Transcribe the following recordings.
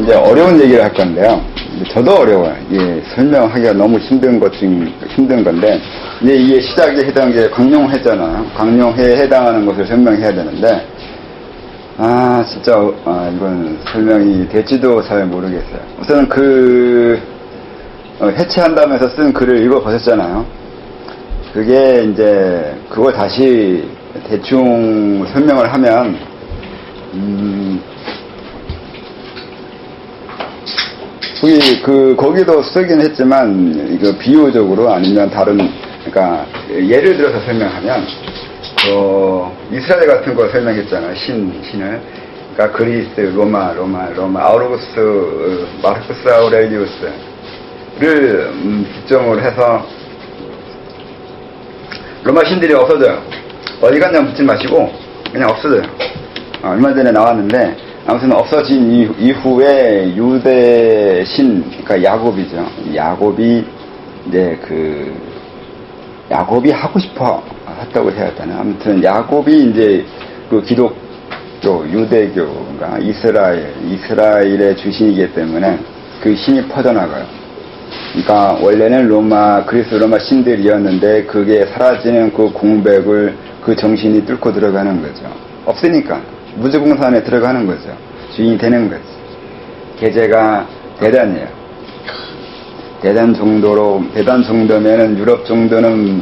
이제 어려운 얘기를 할 건데요. 저도 어려워요. 예, 설명하기가 너무 힘든 것 중 힘든 건데, 이제 이게 시작이 했던 게 광룡회잖아요. 광룡회에 해당하는 것을 설명해야 되는데, 진짜, 이건 설명이 될지도 잘 모르겠어요. 우선 해체한다면서 쓴 글을 읽어보셨잖아요. 그게 이제, 그걸 다시 대충 설명을 하면, 거기도 쓰긴 했지만, 이거 비유적으로 아니면 그러니까, 예를 들어서 설명하면, 이스라엘 같은 거 설명했잖아요. 신을. 그러니까 그리스, 로마, 아우구스투스, 마르쿠스 아우렐리우스를, 기점으로 해서, 로마 신들이 없어져요. 어디 갔냐 묻지 마시고, 그냥 없어져요. 얼마 전에 나왔는데, 아무튼 없어진 이후에 유대 신, 그러니까 야곱이죠. 야곱이 하고 싶어 했다고 해야 되나. 아무튼 야곱이 이제 그 기독교, 유대교가 이스라엘의 주신이기 때문에 그 신이 퍼져나가요. 그러니까 원래는 그리스 로마 신들이었는데 그게 사라지는 그 공백을 그 정신이 뚫고 들어가는 거죠. 없으니까. 무주공산에 들어가는 거죠. 주인이 되는 거지. 계제가 대단해요. 대단 정도면은 유럽 정도는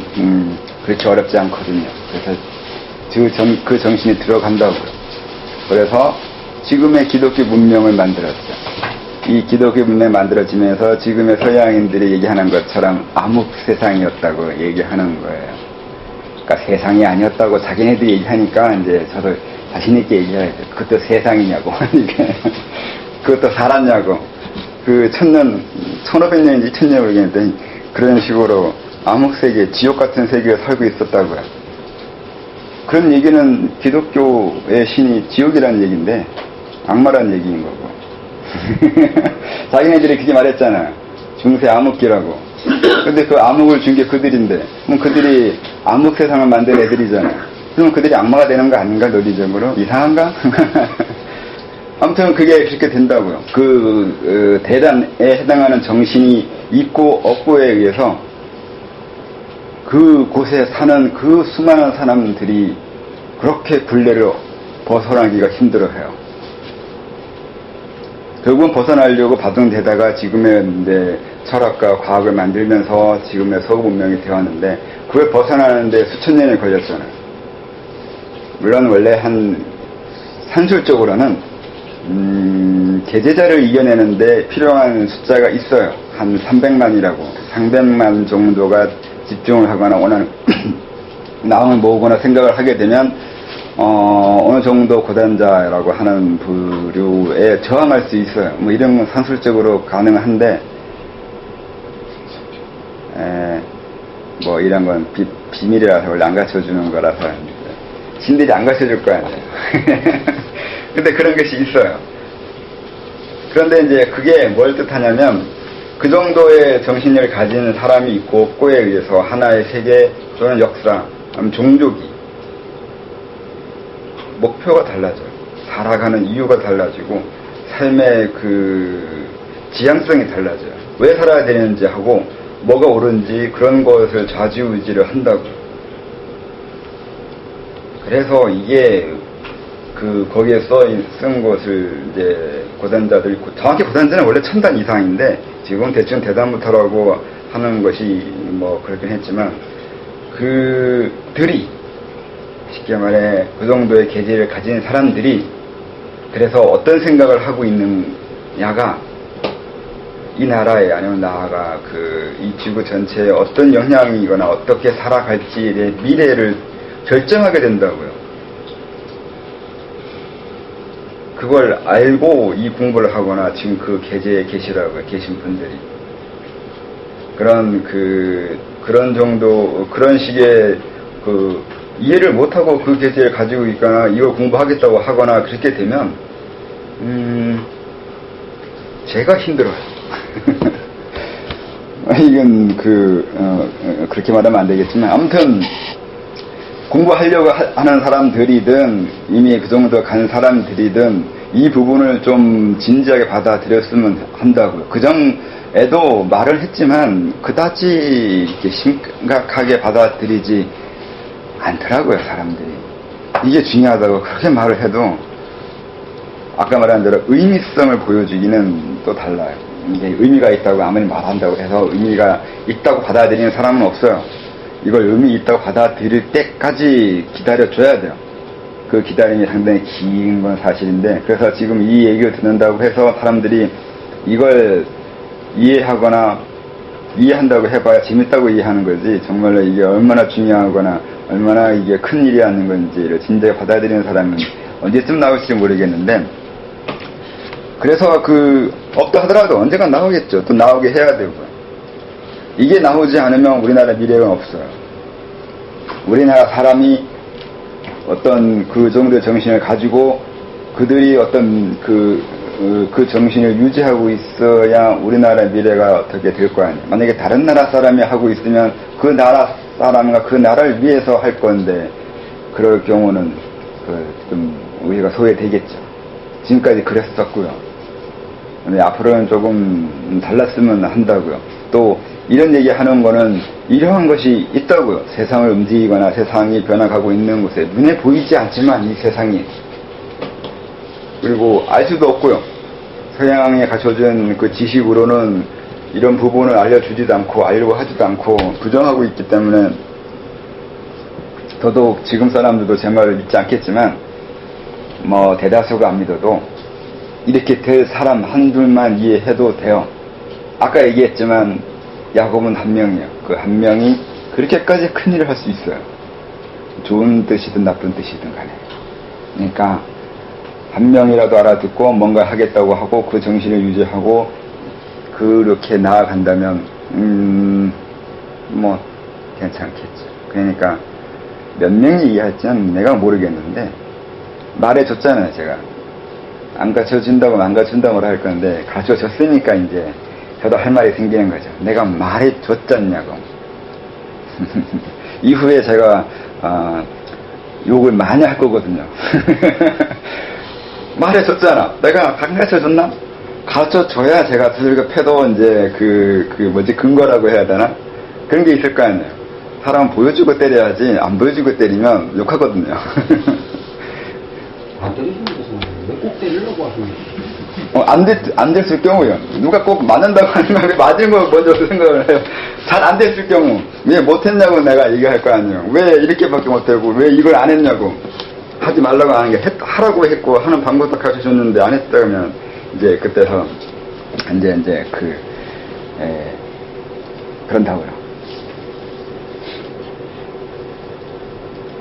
그렇게 어렵지 않거든요. 그래서 그 정신이 들어간다고요. 그래서 지금의 기독교 문명을 만들었죠. 이 기독교 문명이 만들어지면서 지금의 서양인들이 얘기하는 것처럼 암흑 세상이었다고 얘기하는 거예요. 그러니까 세상이 아니었다고 자기네들이 얘기하니까 이제 저도 자신있게 얘기해야 돼. 그것도 세상이냐고. 그것도 살았냐고. 1500년인지 2000년 모르겠는데, 그런 식으로 암흑세계, 지옥 같은 세계에 살고 있었다고요. 그런 얘기는 기독교의 신이 지옥이라는 얘기인데, 악마라는 얘기인 거고. 자기네들이 그렇게 말했잖아요. 중세 암흑기라고. 근데 그 암흑을 준 게 그들인데, 그럼 그들이 암흑 세상을 만든 애들이잖아요. 그럼 그들이 악마가 되는 거 아닌가, 논리적으로? 이상한가? 아무튼 그게 그렇게 된다고요. 대단에 해당하는 정신이 있고 없고에 의해서 그곳에 사는 그 수많은 사람들이 그렇게 굴레를 벗어나기가 힘들어해요. 결국은 벗어나려고 바둥대다가 지금의 철학과 과학을 만들면서 지금의 서구 문명이 되었는데, 그걸 벗어나는데 수천 년이 걸렸잖아요. 물론 원래 산술적으로는 계제자를 이겨내는데 필요한 숫자가 있어요. 한 300만 정도가 집중을 하거나 원하는 마음을 모으거나 생각을 하게 되면 어느 정도 고단자라고 하는 부류에 저항할 수 있어요. 뭐 이런 건 산술적으로 가능한데 뭐 이런 건 비밀이라서 원래 안 가르쳐주는 거라서 신들이 안 가르쳐줄 거 아니에요. 근데 그런 것이 있어요. 그런데 이제 그게 뭘 뜻하냐면, 그 정도의 정신을 가진 사람이 있고 없고에 의해서 하나의 세계 또는 역사, 종족이 목표가 달라져요. 살아가는 이유가 달라지고 삶의 지향성이 달라져요. 왜 살아야 되는지 하고 뭐가 옳은지 그런 것을 좌지우지를 한다고. 그래서 이게 거기에 쓴 것을 이제 고단자들이, 정확히 고단자는 원래 1000단 이상인데 지금 대충 대단부터라고 하는 것이 뭐 그렇긴 했지만, 그들이 쉽게 말해 그 정도의 계제를 가진 사람들이 그래서 어떤 생각을 하고 있느냐가 이 나라에, 아니면 나아가 이 지구 전체에 어떤 영향이거나 어떻게 살아갈지의 미래를 결정하게 된다고요. 그걸 알고 이 공부를 하거나 지금 그 계제에 계시라고요. 계신 분들이. 그런 정도, 그런 식의 이해를 못하고 그 계제를 가지고 있거나 이걸 공부하겠다고 하거나 그렇게 되면 제가 힘들어요. 이건 그렇게 말하면 안 되겠지만, 아무튼 공부하려고 하는 사람들이든 이미 그 정도 간 사람들이든 이 부분을 좀 진지하게 받아들였으면 한다고요. 그전에도 말을 했지만 그다지 이렇게 심각하게 받아들이지 않더라고요, 사람들이. 이게 중요하다고 그렇게 말을 해도 아까 말한 대로 의미성을 보여주기는 또 달라요. 이게 의미가 있다고 아무리 말한다고 해서 의미가 있다고 받아들이는 사람은 없어요. 이걸 의미 있다고 받아들일 때까지 기다려줘야 돼요. 그 기다림이 상당히 긴 건 사실인데, 그래서 지금 이 얘기를 듣는다고 해서 사람들이 이걸 이해하거나 이해한다고 해봐야 재밌다고 이해하는 거지, 정말로 이게 얼마나 중요하거나 얼마나 이게 큰 일이라는 건지를 진작에 받아들이는 사람은 언제쯤 나올지 모르겠는데, 그래서 없다 하더라도 언젠가 나오겠죠. 또 나오게 해야 되고요. 이게 나오지 않으면 우리나라 미래가 없어요. 우리나라 사람이 어떤 그 정도의 정신을 가지고 그들이 어떤 그 정신을 유지하고 있어야 우리나라 미래가 어떻게 될 거 아니에요. 만약에 다른 나라 사람이 하고 있으면 그 나라 사람과 그 나라를 위해서 할 건데, 그럴 경우는 좀 우리가 소외되겠죠. 지금까지 그랬었고요. 근데 앞으로는 조금 달랐으면 한다고요. 또 이런 얘기 하는 거는 이러한 것이 있다고요. 세상을 움직이거나 세상이 변화가고 있는 곳에 눈에 보이지 않지만 이 세상이, 그리고 알 수도 없고요. 서양에 갖춰준 그 지식으로는 이런 부분을 알려주지도 않고 알려고 하지도 않고 부정하고 있기 때문에, 더더욱 지금 사람들도 제 말을 믿지 않겠지만 뭐 대다수가 안 믿어도 이렇게 될 사람 한둘만 이해해도 돼요. 아까 얘기했지만 야곱은 한 명이에요. 그 한 명이 그렇게까지 큰일을 할 수 있어요. 좋은 뜻이든 나쁜 뜻이든 간에. 그러니까 한 명이라도 알아듣고 뭔가 하겠다고 하고 그 정신을 유지하고 그렇게 나아간다면 뭐 괜찮겠죠. 그러니까 몇 명이 이해할지는 내가 모르겠는데, 말해줬잖아요. 제가 안 가르쳐준다고 안 가르쳐준다고 할 건데 가르쳐줬으니까 이제 저도 할 말이 생기는 거죠. 내가 말해줬잖냐고. 이후에 제가 욕을 많이 할 거거든요. 말해줬잖아. 내가 가르쳐줬나? 가르쳐줘야 제가 스스로 패도 이제 근거라고 해야 되나? 그런 게 있을 거 아니에요. 사람 보여주고 때려야지, 안 보여주고 때리면 욕하거든요. 안 때리시는 것은 왜 꼭 때리려고 하십니까? 안 됐을 경우요. 누가 꼭 맞는다고 하는 거 맞은 거 먼저 생각을 해요. 잘 안 됐을 경우, 왜 못했냐고 내가 얘기할 거 아니에요. 왜 이렇게밖에 못하고, 왜 이걸 안 했냐고. 하지 말라고 하는 게 하라고 했고, 하는 방법도 가르쳐 줬는데 안 했다면, 이제 그때서, 이제 그런다고요.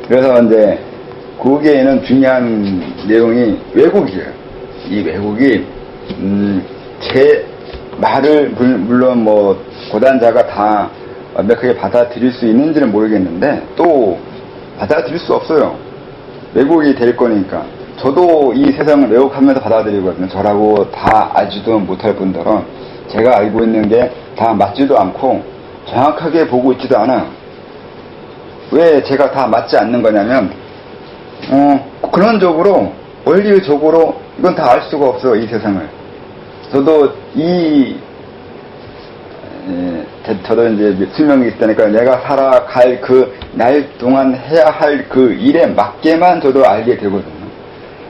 그래서 이제, 거기에는 중요한 내용이 왜곡이에요. 이 왜곡이, 제 말을, 물론 뭐, 고단자가 다 완벽하게 받아들일 수 있는지는 모르겠는데, 또, 받아들일 수 없어요. 왜곡이 될 거니까. 저도 이 세상을 왜곡하면서 받아들이거든요. 저라고 다 알지도 못할 뿐더러, 제가 알고 있는 게 다 맞지도 않고, 정확하게 보고 있지도 않아요. 왜 제가 다 맞지 않는 거냐면, 근원적으로, 원리적으로, 이건 다 알 수가 없어, 이 세상을. 저도 저도 이제 수명이 있다니까 내가 살아갈 날 동안 해야 할 그 일에 맞게만 저도 알게 되거든요.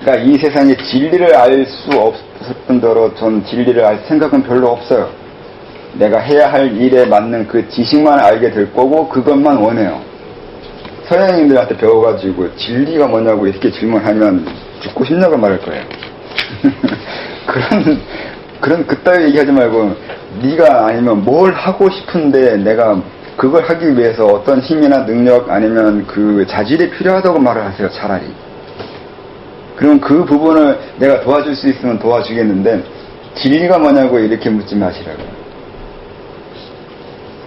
그러니까 이 세상의 진리를 알 수 없을 뿐더러 전 진리를 알 생각은 별로 없어요. 내가 해야 할 일에 맞는 그 지식만 알게 될 거고 그것만 원해요. 서양인들한테 배워가지고 진리가 뭐냐고 이렇게 질문하면 죽고 싶냐고 말할 거예요. 그런 그따위 얘기하지 말고 네가 아니면 뭘 하고 싶은데 내가 그걸 하기 위해서 어떤 힘이나 능력 아니면 그 자질이 필요하다고 말을 하세요. 차라리. 그럼 그 부분을 내가 도와줄 수 있으면 도와주겠는데 진리가 뭐냐고 이렇게 묻지 마시라고요.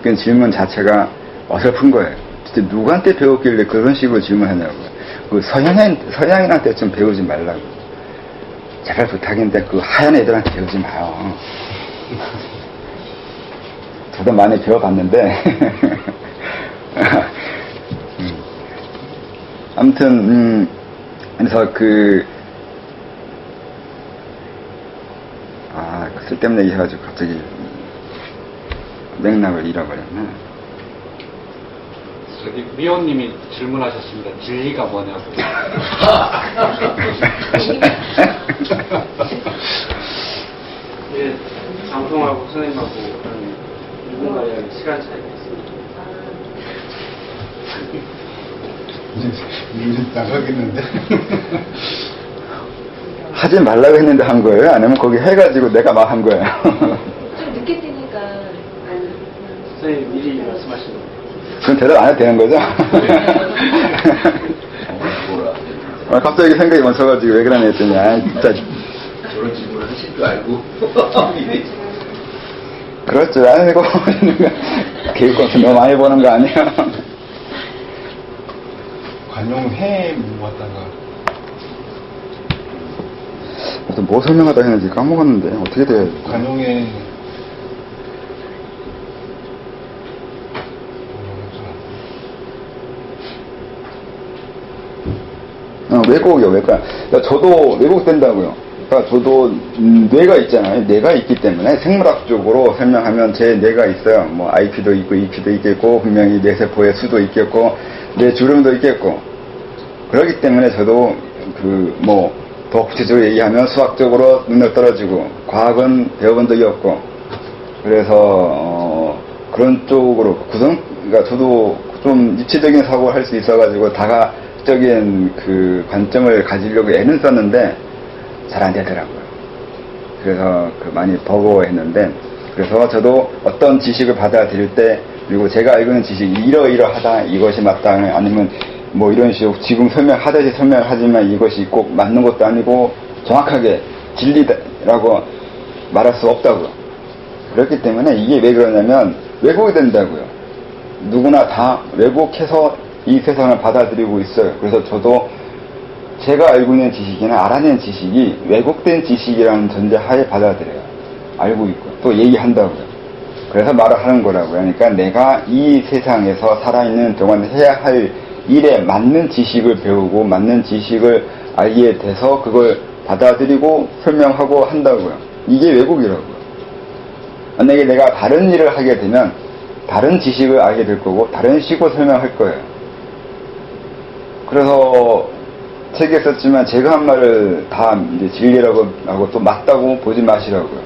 그 질문 자체가 어설픈 거예요. 진짜 누구한테 배웠길래 그런 식으로 질문하냐고요. 그 서양인한테 좀 배우지 말라고. 제발 부탁인데 그 하얀 애들한테 배우지 마요. 저도 많이 배워봤는데 아무튼 그래서 쓸데없는 얘기 해가지고 갑자기 맥락을 잃어버렸네. 저기 미호님이 질문하셨습니다. 진리가 뭐냐고. 예, 장통하고 선생님하고 한 6분가량 시간 차이가 있습니다. 이제 나가겠는데. 하지 말라고 했는데 한 거예요? 아니면 거기 해가지고 내가 막 한 거예요? 좀 늦게 뜨니까 선생님 미리 말씀하신 거. 그건 대답 안 해도 되는 거죠? 갑자기 생각이 멈춰가지고 왜 그러냐 했더니, 진짜. 저런 질문을 하실 줄 알고. 그럴 줄 알고, 교육권수 너무 많이 보는 거 아니에요? 관용해 뭐 왔다가. 또 뭐 설명하다 했는지 까먹었는데, 어떻게 돼야 돼? 관용에 왜곡이요, 왜곡. 그러니까 저도 왜곡된다고요. 그러니까 저도 뇌가 있잖아요. 뇌가 있기 때문에 생물학적으로 설명하면 제 뇌가 있어요. 뭐 IP도 있고 EP도 있겠고 분명히 뇌세포의 수도 있겠고 뇌 주름도 있겠고 그렇기 때문에 저도 더 구체적으로 얘기하면 수학적으로 능력 떨어지고 과학은 배워본 적이 없고 그래서 그런 쪽으로 그러니까 저도 좀 입체적인 사고를 할 수 있어가지고 다각적인 그 관점을 가지려고 애는 썼는데 잘 안 되더라고요. 그래서 많이 버거워했는데 그래서 저도 어떤 지식을 받아들일 때 그리고 제가 알고 있는 지식이 이러이러하다 이것이 맞다 아니면 뭐 이런 식으로 지금 설명하듯이 설명을 하지만 이것이 꼭 맞는 것도 아니고 정확하게 진리라고 말할 수 없다고요. 그렇기 때문에 이게 왜 그러냐면 왜곡이 된다고요. 누구나 다 왜곡해서 이 세상을 받아들이고 있어요. 그래서 저도 제가 알고 있는 지식이나 알아낸 지식이 왜곡된 지식이라는 전제하에 받아들여요. 알고 있고 또 얘기한다고요. 그래서 말을 하는 거라고요. 그러니까 내가 이 세상에서 살아있는 동안 해야 할 일에 맞는 지식을 배우고 맞는 지식을 알게 돼서 그걸 받아들이고 설명하고 한다고요. 이게 왜곡이라고요. 만약에 내가 다른 일을 하게 되면 다른 지식을 알게 될 거고 다른 식으로 설명할 거예요. 그래서 책에 썼지만 제가 한 말을 다 이제 진리라고 하고 또 맞다고 보지 마시라고요.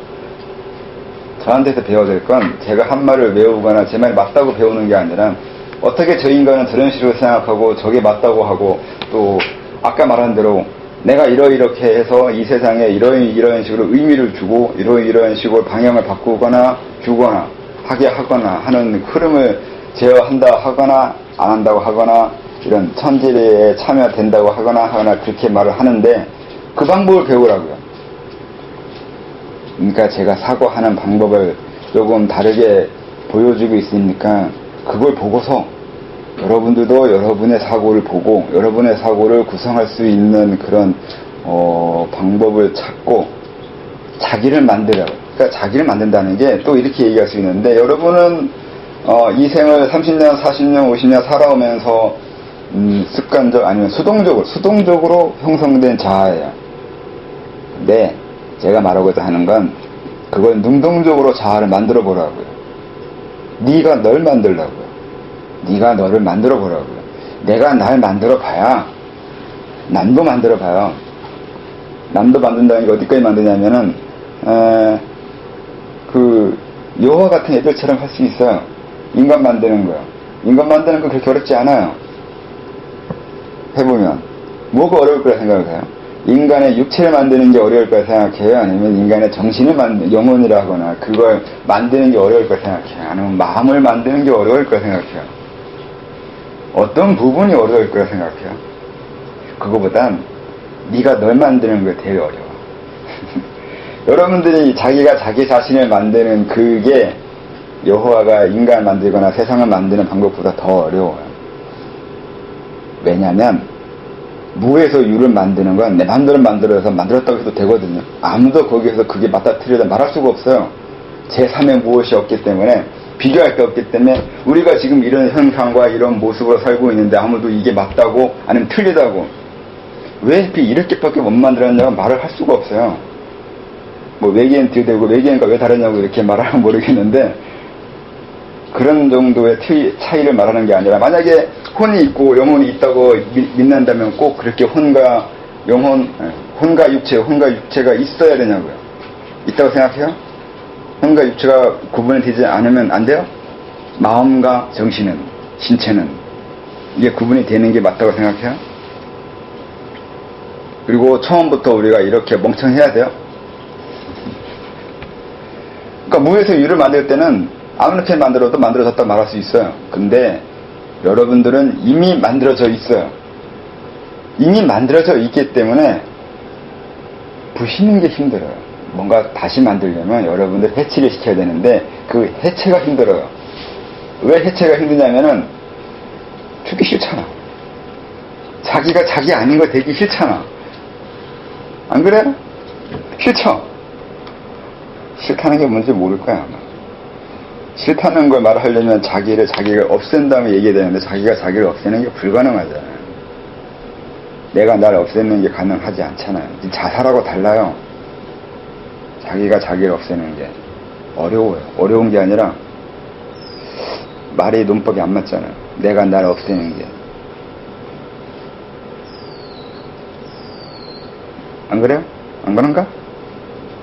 저한테서 배워야 될 건 제가 한 말을 외우거나 제 말이 맞다고 배우는 게 아니라 어떻게 저 인간은 저런 식으로 생각하고 저게 맞다고 하고 또 아까 말한 대로 내가 이렇게 해서 이 세상에 이런 식으로 의미를 주고 이런 식으로 방향을 바꾸거나 주거나 하게 하거나 하는 흐름을 제어한다 하거나 안 한다고 하거나 이런 천지에 참여된다고 하거나 그렇게 말을 하는데 그 방법을 배우라고요. 그러니까 제가 사고하는 방법을 조금 다르게 보여주고 있으니까 그걸 보고서 여러분들도 여러분의 사고를 보고 여러분의 사고를 구성할 수 있는 그런 방법을 찾고 자기를 만들어요. 그러니까 자기를 만든다는 게 또 이렇게 얘기할 수 있는데 여러분은 이 생을 30년, 40년, 50년 살아오면서 습관적 아니면 수동적으로 형성된 자아예요. 근데 제가 말하고자 하는 건 그걸 능동적으로 자아를 만들어 보라고요. 네가 널 만들라고요. 네가 너를 만들어 보라고요. 내가 날 만들어 봐야 남도 만들어 봐요. 남도 만든다는 게 어디까지 만드냐면은 여호와 같은 애들처럼 할 수 있어요. 인간 만드는 거요. 인간 만드는 거 그렇게 어렵지 않아요. 해보면 뭐가 어려울 거라 생각해요? 인간의 육체를 만드는 게 어려울 거라 생각해요? 아니면 인간의 정신을 영혼이라 하거나 그걸 만드는 게 어려울 거라 생각해요? 아니면 마음을 만드는 게 어려울 거라 생각해요? 어떤 부분이 어려울 거라 생각해요? 그거보단 네가 널 만드는 게 되게 어려워. 여러분들이 자기가 자기 자신을 만드는 그게 여호와가 인간을 만들거나 세상을 만드는 방법보다 더 어려워요. 왜냐하면 무에서 유를 만드는 건 내 마음대로 만들어서 만들었다고 해도 되거든요. 아무도 거기에서 그게 맞다 틀리다 말할 수가 없어요. 제3의 무엇이 없기 때문에 비교할 게 없기 때문에 우리가 지금 이런 현상과 이런 모습으로 살고 있는데 아무도 이게 맞다고 아니면 틀리다고 왜 이렇게밖에 못 만들었냐고 말을 할 수가 없어요. 뭐 외계인 들이대고 외계인과 왜 다르냐고 이렇게 말하면 모르겠는데 그런 정도의 차이를 말하는 게 아니라 만약에 혼이 있고 영혼이 있다고 믿는다면 꼭 그렇게 혼과 영혼, 혼과 육체가 있어야 되냐고요. 있다고 생각해요? 혼과 육체가 구분이 되지 않으면 안 돼요? 마음과 정신은, 신체는 이게 구분이 되는 게 맞다고 생각해요? 그리고 처음부터 우리가 이렇게 멍청해야 돼요? 그러니까 무에서 유를 만들 때는 아무렇게 만들어도 만들어졌다 말할 수 있어요. 근데 여러분들은 이미 만들어져 있어요. 이미 만들어져 있기 때문에 부시는 게 힘들어요. 뭔가 다시 만들려면 여러분들 해체를 시켜야 되는데 그 해체가 힘들어요. 왜 해체가 힘드냐면은 죽기 싫잖아. 자기가 자기 아닌 거 되기 싫잖아. 안 그래요? 싫죠? 싫다는 게 뭔지 모를 거야 아마. 싫다는 걸 말하려면 자기가 없앤 다음에 얘기해야 되는데 자기가 자기를 없애는 게 불가능하잖아요. 내가 날 없애는 게 가능하지 않잖아요. 자살하고 달라요. 자기가 자기를 없애는 게 어려워요. 어려운 게 아니라 말이 논법이 안 맞잖아요. 내가 날 없애는 게. 안 그래요? 안 그런가?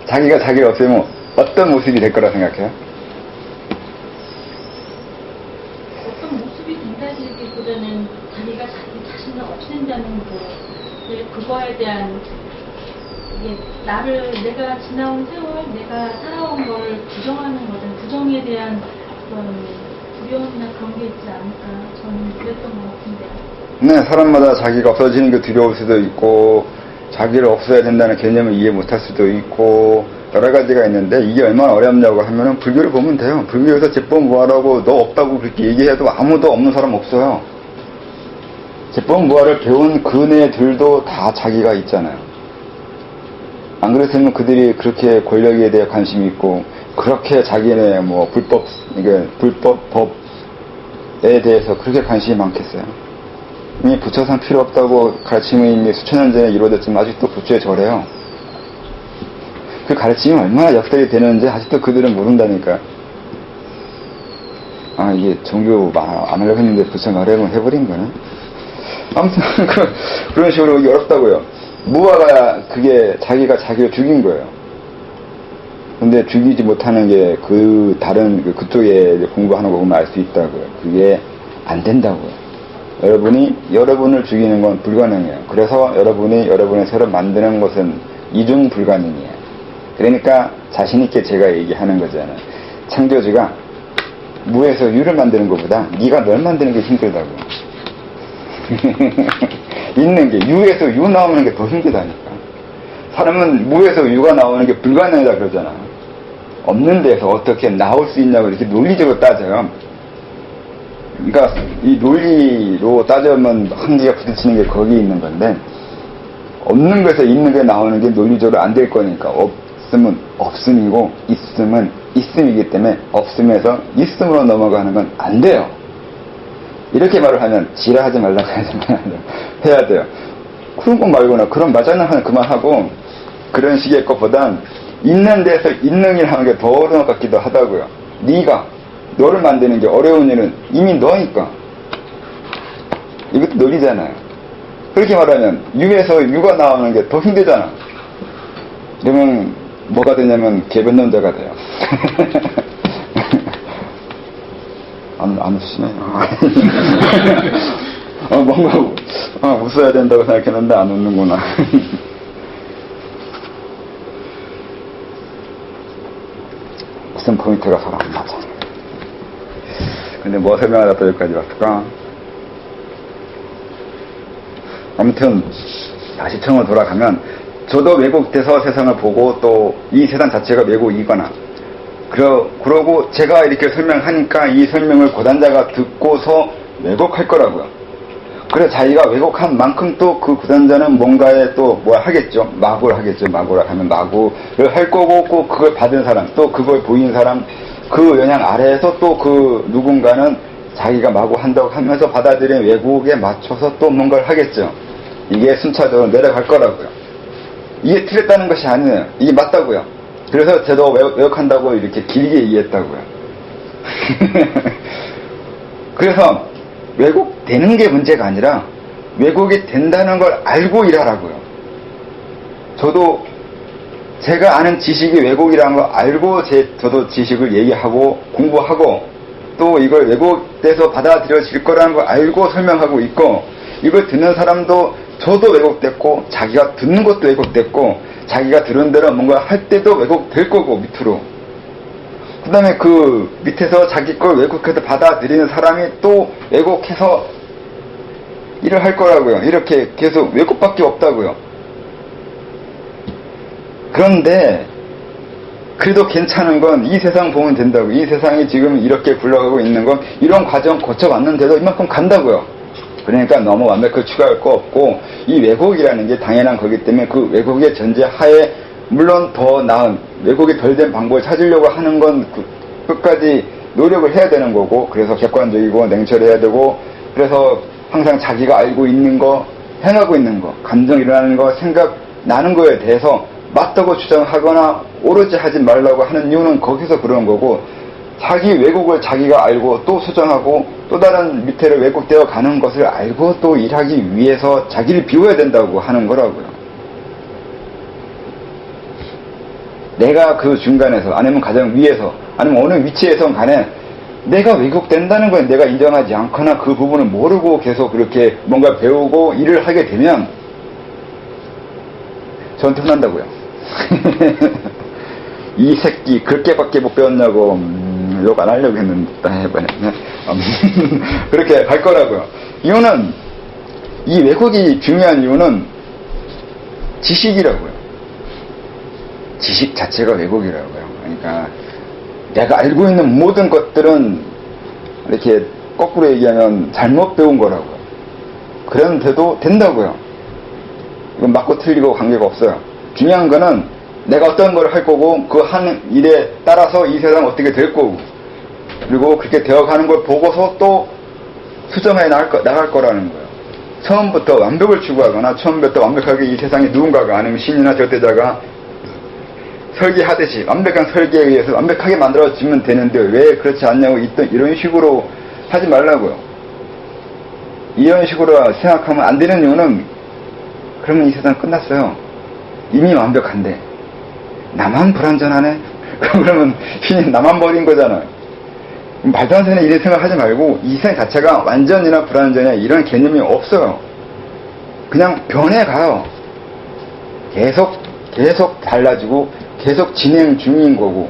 자기가 자기를 없애면 어떤 모습이 될 거라 생각해요? 어떤 모습이 된다기보다는 자기가 자기 자신을 없앤다는 거, 그거에 대한 이게 내가 지나온 세월, 내가 살아온 걸 부정하는 거든 부정에 대한 그런 두려움이나 그런 게 있지 않을까 저는 그랬던 것 같은데요. 네, 사람마다 자기가 없어지는 게 두려울 수도 있고 자기를 없애야 된다는 개념을 이해 못할 수도 있고 여러 가지가 있는데 이게 얼마나 어렵냐고 하면은 불교를 보면 돼요. 불교에서 제법무화라고 너 없다고 그렇게 얘기해도 아무도 없는 사람 없어요. 제법무화를 배운 그네들도 다 자기가 있잖아요. 안 그랬으면 그들이 그렇게 권력에 대해 관심이 있고 그렇게 자기네 뭐 불법법에 대해서 그렇게 관심이 많겠어요. 이미 부처상 필요 없다고 가르침이 이미 수천 년 전에 이루어졌지만 아직도 부처에 절해요. 그 가르침이 얼마나 역설이 되는지 아직도 그들은 모른다니까. 아, 이게 종교 안 하려고 했는데 부처 말해보면 해버린 거네. 아무튼 그런 식으로 이게 어렵다고요. 무화가 그게 자기가 자기를 죽인 거예요. 근데 죽이지 못하는 게 그 다른 그쪽에 공부하는 거 보면 알 수 있다고요. 그게 안 된다고요. 여러분이 여러분을 죽이는 건 불가능해요. 그래서 여러분이 여러분의 새로 만드는 것은 이중 불가능이에요. 그러니까 자신있게 제가 얘기하는 거잖아요. 창조주가 무에서 유를 만드는 것보다 네가 널 만드는 게 힘들다고. 있는 게 유에서 유 나오는 게 더 힘들다니까. 사람은 무에서 유가 나오는 게 불가능하다 그러잖아. 없는 데서 어떻게 나올 수 있냐고 이렇게 논리적으로 따져요. 그러니까 이 논리로 따져면 한계가 부딪히는 게 거기 있는 건데 없는 것에서 있는 게 나오는 게 논리적으로 안 될 거니까 없음은 없음이고 있음은 있음이기 때문에 없음에서 있음으로 넘어가는 건 안 돼요. 이렇게 말을 하면 지랄하지 말라고 해야 돼요. 그런 거 말고는 그런 맞아는 하는 그만하고 그런 식의 것보단 있는 데서 있는 일 하는 게 더 어려운 것 같기도 하다고요. 네가 너를 만드는 게 어려운 일은 이미 너니까. 이것도 논리잖아요. 그렇게 말하면 유에서 유가 나오는 게 더 힘들잖아. 그러면 뭐가 되냐면 개변론자가 돼요. 안 웃으시네. 뭔가 웃어야 된다고 생각했는데 안 웃는구나. 무슨 포인트가 서로 안 맞아. 근데 뭐 설명하다 여기까지 왔을까? 아무튼 다시 처음으로 돌아가면 저도 왜곡돼서 세상을 보고 또 이 세상 자체가 왜곡이거나 그러고 제가 이렇게 설명하니까 이 설명을 고단자가 듣고서 왜곡할 거라고요. 그래 자기가 왜곡한 만큼 또 그 고단자는 뭔가에 또 뭘 하겠죠. 마구를 하겠죠. 마구를 하면 마구를 할 거고 꼭 그걸 받은 사람 또 그걸 보인 사람 그 영향 아래에서 또 그 누군가는 자기가 마구 한다고 하면서 받아들인 왜곡에 맞춰서 또 뭔가를 하겠죠. 이게 순차적으로 내려갈 거라고요. 이게 틀렸다는 것이 아니에요. 이게 맞다고요. 그래서 저도 외국한다고 이렇게 길게 얘기했다고요. 그래서 왜곡되는 게 문제가 아니라 왜곡이 된다는 걸 알고 일하라고요. 저도 제가 아는 지식이 왜곡이라는 걸 알고 저도 지식을 얘기하고 공부하고 또 이걸 왜곡돼서 받아들여질 거라는 걸 알고 설명하고 있고, 이걸 듣는 사람도 저도 왜곡됐고 자기가 듣는 것도 왜곡됐고 자기가 들은 대로 뭔가 할 때도 왜곡될 거고 밑으로. 그 다음에 그 밑에서 자기 걸 왜곡해서 받아들이는 사람이 또 왜곡해서 일을 할 거라고요. 이렇게 계속 왜곡밖에 없다고요. 그런데 그래도 괜찮은 건 이 세상 보면 된다고. 이 세상이 지금 이렇게 굴러가고 있는 건 이런 과정 거쳐봤는데도 이만큼 간다고요. 그러니까 너무 완벽하게 추가할 거 없고, 이 왜곡이라는 게 당연한 거기 때문에 그 왜곡의 전제하에 물론 더 나은 왜곡이 덜 된 방법을 찾으려고 하는 건 끝까지 노력을 해야 되는 거고, 그래서 객관적이고 냉철해야 되고, 그래서 항상 자기가 알고 있는 거, 행하고 있는 거, 감정 일어나는 거, 생각나는 거에 대해서 맞다고 주장하거나 오로지 하지 말라고 하는 이유는 거기서 그런 거고, 자기 왜곡을 자기가 알고 또 수정하고 또 다른 밑에를 왜곡되어 가는 것을 알고 또 일하기 위해서 자기를 비워야 된다고 하는 거라고요. 내가 그 중간에서 아니면 가장 위에서 아니면 어느 위치에선 간에 내가 왜곡된다는 걸 내가 인정하지 않거나 그 부분을 모르고 계속 그렇게 뭔가 배우고 일을 하게 되면 저한테 혼난다고요. 이 새끼 그렇게밖에 못 배웠냐고 욕 안 하려고 했는데 해봐요. 그렇게 갈 거라고요. 이유는 이 왜곡이 중요한 이유는 지식이라고요. 지식 자체가 왜곡이라고요. 그러니까 내가 알고 있는 모든 것들은 이렇게 거꾸로 얘기하면 잘못 배운 거라고요. 그런데도 된다고요. 이건 맞고 틀리고 관계가 없어요. 중요한 거는 내가 어떤 걸 할 거고 그 하는 일에 따라서 이 세상 어떻게 될 거고, 그리고 그렇게 되어가는 걸 보고서 또 수정해 나갈 거라는 거예요. 처음부터 완벽을 추구하거나 처음부터 완벽하게 이 세상에 누군가가 아니면 신이나 절대자가 설계하듯이 완벽한 설계에 의해서 완벽하게 만들어지면 되는데 왜 그렇지 않냐고 이런 식으로 하지 말라고요. 이런 식으로 생각하면 안 되는 이유는 그러면 이 세상 끝났어요. 이미 완벽한데 나만 불완전하네? 그러면 신이 나만 버린 거잖아요. 말도 안 되는 이런 생각하지 말고 이 세상 자체가 완전이나 불완전이나 이런 개념이 없어요. 그냥 변해가요. 계속 달라지고 계속 진행 중인 거고.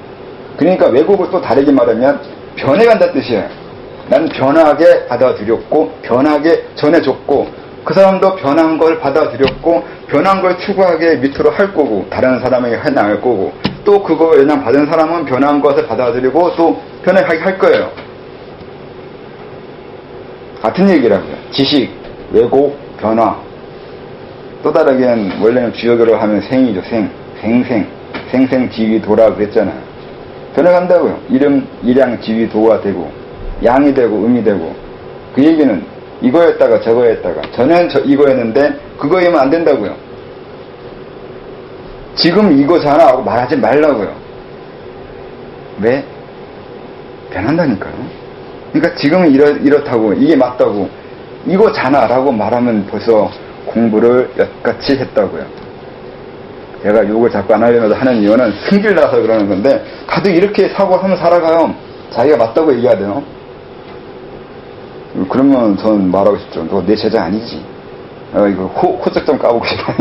그러니까 왜곡을 또 다르게 말하면 변해간다는 뜻이에요. 난 변하게 받아들였고 변하게 전해줬고 그 사람도 변한 걸 받아들였고 변한 걸 추구하게 밑으로 할 거고 다른 사람에게 해나갈 거고 또 그거 영향 받은 사람은 변한 것을 받아들이고 또 변해가게 할 거예요. 같은 얘기라고요. 지식, 왜곡, 변화. 또 다르게는 원래는 주역으로 하면 생이죠. 생생지위도라 그랬잖아요. 변해간다고요. 이름, 일양, 지위도가 되고 양이 되고 음이 되고. 그 얘기는 이거였다가 저거였다가 전엔 이거였는데 그거이면 안 된다고요. 지금 이거잖아 하고 말하지 말라고요. 왜? 변한다니까요. 그러니까 지금은 이렇다고 이게 맞다고 이거잖아 라고 말하면 벌써 공부를 엿같이 했다고요. 제가 욕을 자꾸 안 하려면서 하는 이유는 승질나서 그러는 건데 다들 이렇게 사고하면 살아가요. 자기가 맞다고 얘기해야 돼요. 그러면 전 말하고 싶죠. 너 내 제자 아니지. 이거 코짝 좀 까보고 싶어.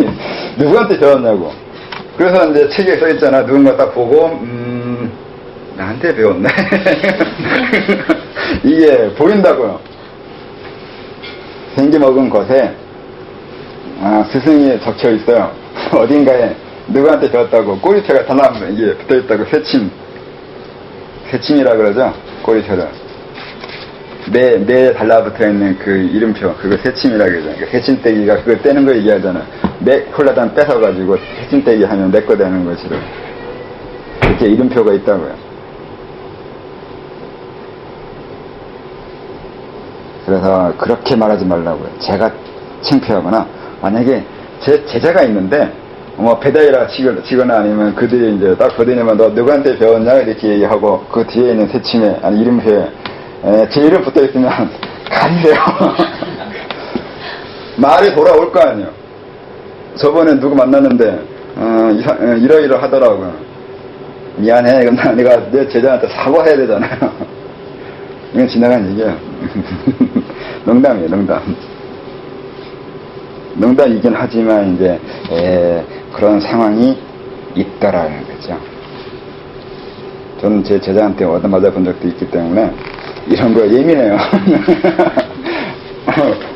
누구한테 배웠냐고. 그래서 이제 책에 써있잖아. 누군가 딱 보고 나한테 배웠네. 이게 보인다고요. 생기먹은 것에 스승이 적혀 있어요. 어딘가에 누구한테 배웠다고 꼬리표가 달라 이게 붙어있다고. 새침이라 그러죠. 꼬리표를. 매 달라붙어있는 그 이름표, 그거 새침이라 그러죠. 그러니까 새침떼기가 그걸 떼는 거 얘기하잖아. 내 콜라단 뺏어가지고 새침떼기 하면 내 거 되는 것으로. 이렇게 이름표가 있다고요. 그래서 그렇게 말하지 말라고요. 제가 창피하거나, 만약에 제 제자가 있는데, 뭐 배달이라 치거나 아니면 그 뒤에 이제 딱 보더니만 너 누구한테 배웠냐 이렇게 얘기하고 그 뒤에 있는 새침에 아니 이름표에 제 이름 붙어 있으면 가리래요. 말이 돌아올 거 아니에요. 저번에 누구 만났는데 이러이러 하더라고요. 미안해. 그럼 내가 내 제자한테 사과해야 되잖아요. 이건 지나간 얘기예요. 농담이에요, 농담. 농담이긴 하지만 이제 그런 상황이 있다라는 거죠. 저는 제 제자한테 얻어맞아 본 적도 있기 때문에 이런 거 예민해요.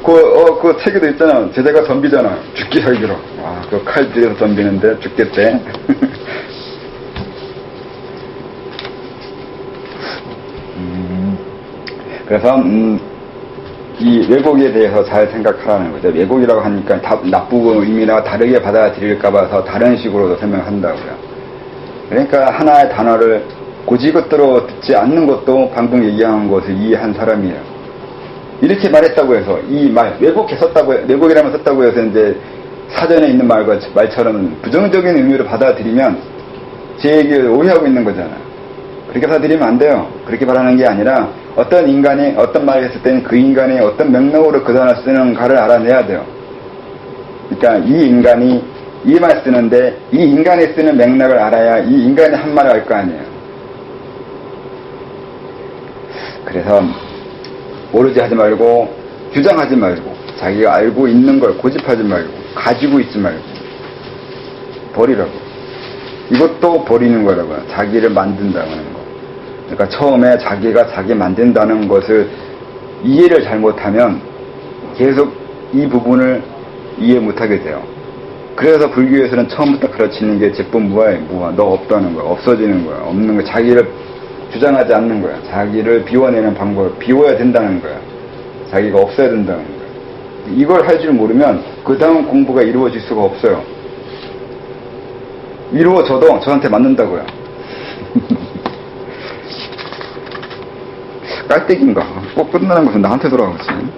그 책에도 있잖아. 제자가 덤비잖아. 죽기 살기로. 와, 그 칼 뒤에서 덤비는데 죽겠대. 그래서 이 왜곡에 대해서 잘 생각하라는 거죠. 왜곡이라고 하니까 나쁜 의미나 다르게 받아들일까 봐서 다른 식으로도 설명한다고요. 그러니까 하나의 단어를 고지것대로 듣지 않는 것도 방금 얘기한 것을 이해한 사람이에요. 이렇게 말했다고 해서 이 말 왜곡이라면 썼다고 해서 이제 사전에 있는 말처럼 부정적인 의미로 받아들이면 제 얘기를 오해하고 있는 거잖아요. 그렇게 받아들이면 안 돼요. 그렇게 말하는 게 아니라 어떤 인간이 어떤 말을 했을 때는 그 인간이 어떤 맥락으로 그 단어를 쓰는가를 알아내야 돼요. 그러니까 이 인간이 이 말 쓰는데 이 인간이 쓰는 맥락을 알아야 이 인간이 한 말을 알 거 아니에요. 그래서 모르지 하지 말고 주장하지 말고 자기가 알고 있는 걸 고집하지 말고 가지고 있지 말고 버리라고. 이것도 버리는 거라고요. 자기를 만든다는 거. 그러니까 처음에 자기가 자기 만든다는 것을 이해를 잘못하면 계속 이 부분을 이해 못하게 돼요. 그래서 불교에서는 처음부터 가르치는 게 제법무아예요. 무아. 너 없다는 거야. 없어지는 거야. 없는 거야. 자기를 주장하지 않는 거야. 자기를 비워내는 방법을 비워야 된다는 거야. 자기가 없어야 된다는 거야. 이걸 할 줄 모르면 그 다음 공부가 이루어질 수가 없어요. 이루어져도 저한테 맞는다고요. 깔때기인가? 꼭 끝나는 것은 나한테 돌아오지. 선생님,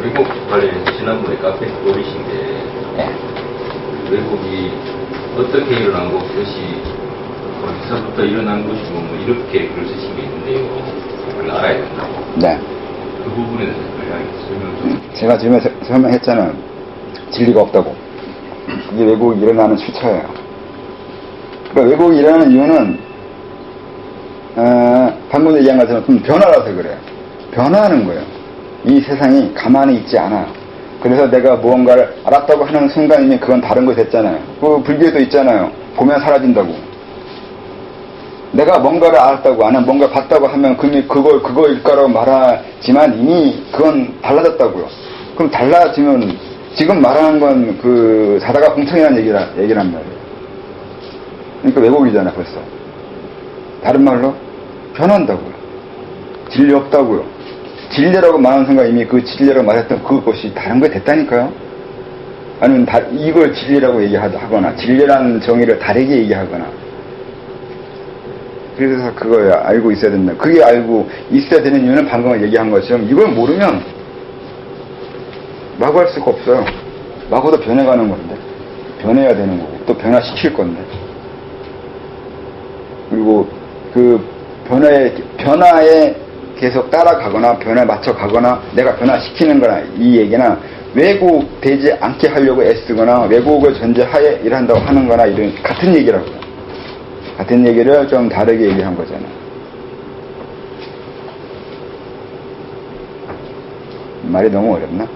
외국 관련해서 지난번에 카페 올리신데, 외국이 어떻게 일어난 거, 그것이 어디서부터 일어난 것이고, 뭐 이렇게 글을 쓰신 게 있는데요. 그걸 알아야 된다고. 네. 그 부분에 대해서 간략하게 설명 좀. 제가 지금 설명했잖아요. 진리가 없다고. 그게 왜곡이 일어나는 출처예요. 그러니까 왜곡이 일어나는 이유는 방금 얘기한 것처럼 좀 변화라서 그래요. 변화하는 거예요. 이 세상이 가만히 있지 않아. 그래서 내가 무언가를 알았다고 하는 순간이면 그건 다른 거 됐잖아요. 그 불교에도 있잖아요. 보면 사라진다고. 내가 뭔가를 알았다고, 아니면 뭔가 봤다고 하면 그거일 거라고 말하지만 이미 그건 달라졌다고요. 그럼 달라지면 지금 말하는 건 그 자다가 공청이라는 얘기란 말이에요. 그러니까 왜곡이잖아 벌써. 다른 말로 변한다고요. 진리 없다고요. 진리라고 말하는 순간 이미 그 진리라고 말했던 그것이 다른 게 됐다니까요. 아니면 이걸 진리라고 얘기하거나 진리라는 정의를 다르게 얘기하거나. 그래서 그걸 알고 있어야 된다. 그게 알고 있어야 되는 이유는 방금 얘기한 것처럼 이걸 모르면 마구 할 수가 없어요. 마구도 변해가는 건데 변해야 되는 거고 또 변화시킬 건데. 그리고 그 변화에 계속 따라가거나 변화에 맞춰가거나 내가 변화시키는 거나 이 얘기나 왜곡되지 않게 하려고 애쓰거나 왜곡을 전제하에 일한다고 하는 거나 이런 같은 얘기라고요. 같은 얘기를 좀 다르게 얘기한 거잖아요. 말이 너무 어렵나?